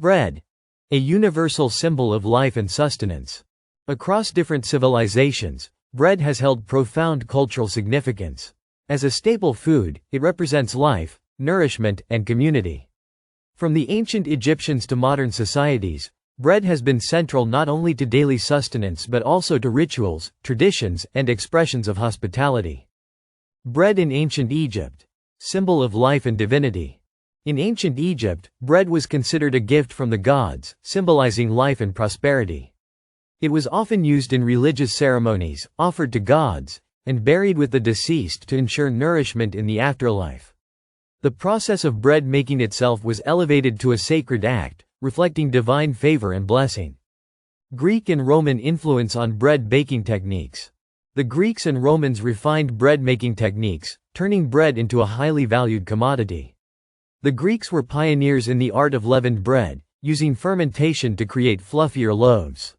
Bread. A universal symbol of life and sustenance. Across different civilizations, bread has held profound cultural significance. As a staple food, it represents life, nourishment, and community. From the ancient Egyptians to modern societies, bread has been central not only to daily sustenance but also to rituals, traditions, and expressions of hospitality. Bread in ancient Egypt. Symbol of life and divinity. In ancient Egypt, bread was considered a gift from the gods, symbolizing life and prosperity. It was often used in religious ceremonies, offered to gods, and buried with the deceased to ensure nourishment in the afterlife. The process of bread making itself was elevated to a sacred act, reflecting divine favor and blessing. Greek and Roman influence on bread baking techniques. The Greeks and Romans refined bread making techniques, turning bread into a highly valued commodity. The Greeks were pioneers in the art of leavened bread, using fermentation to create fluffier loaves.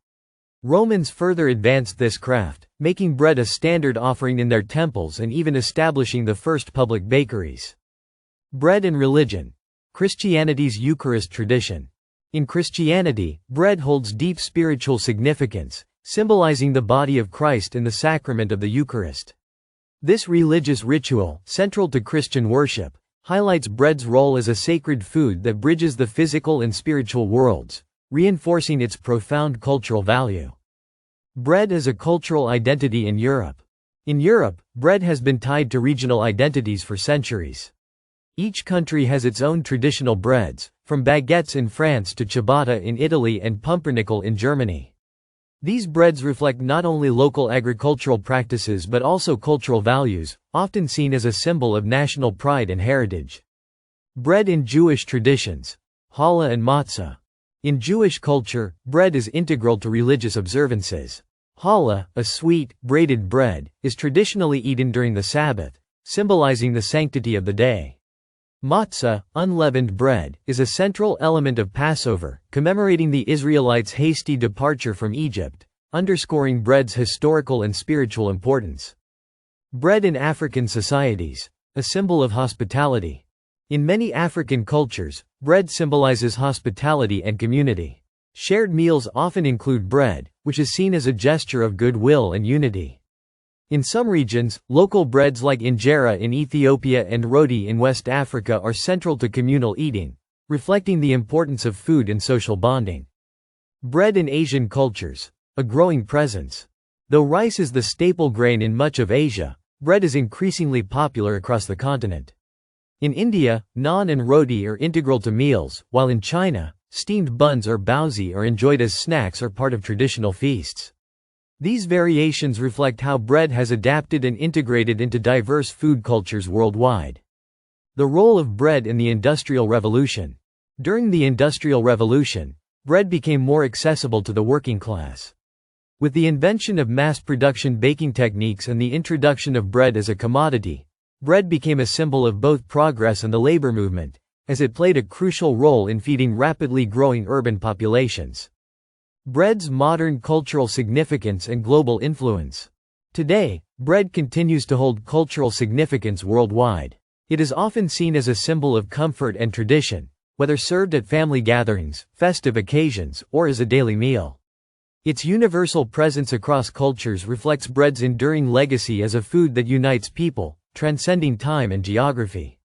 Romans further advanced this craft, making bread a standard offering in their temples and even establishing the first public bakeries. Bread and religion. Christianity's Eucharist tradition. In Christianity, bread holds deep spiritual significance, symbolizing the body of Christ in the sacrament of the Eucharist. This religious ritual, central to Christian worship, highlights bread's role as a sacred food that bridges the physical and spiritual worlds, reinforcing its profound cultural value. Bread as a cultural identity in Europe. In Europe, bread has been tied to regional identities for centuries. Each country has its own traditional breads, from baguettes in France to ciabatta in Italy and pumpernickel in Germany. These breads reflect not only local agricultural practices but also cultural values, often seen as a symbol of national pride and heritage. Bread in Jewish traditions. Challah and matzah. In Jewish culture, bread is integral to religious observances. Challah, a sweet, braided bread, is traditionally eaten during the Sabbath, symbolizing the sanctity of the day. Matzah, unleavened bread, is a central element of Passover, commemorating the Israelites' hasty departure from Egypt, underscoring bread's historical and spiritual importance. Bread in African societies. A symbol of hospitality. In many African cultures, bread symbolizes hospitality and community. Shared meals often include bread, which is seen as a gesture of goodwill and unity. In some regions, local breads like injera in Ethiopia and roti in West Africa are central to communal eating, reflecting the importance of food and social bonding. Bread in Asian cultures. A growing presence. Though rice is the staple grain in much of Asia, bread is increasingly popular across the continent. In India, naan and roti are integral to meals, while in China, steamed buns or baozi are enjoyed as snacks or part of traditional feasts. These variations reflect how bread has adapted and integrated into diverse food cultures worldwide. The role of bread in the Industrial Revolution. During the Industrial Revolution, bread became more accessible to the working class. With the invention of mass-production baking techniques and the introduction of bread as a commodity, bread became a symbol of both progress and the labor movement, as it played a crucial role in feeding rapidly growing urban populations. Bread's modern cultural significance and global influence. Today, bread continues to hold cultural significance worldwide. It is often seen as a symbol of comfort and tradition, whether served at family gatherings, festive occasions, or as a daily meal. Its universal presence across cultures reflects bread's enduring legacy as a food that unites people, transcending time and geography.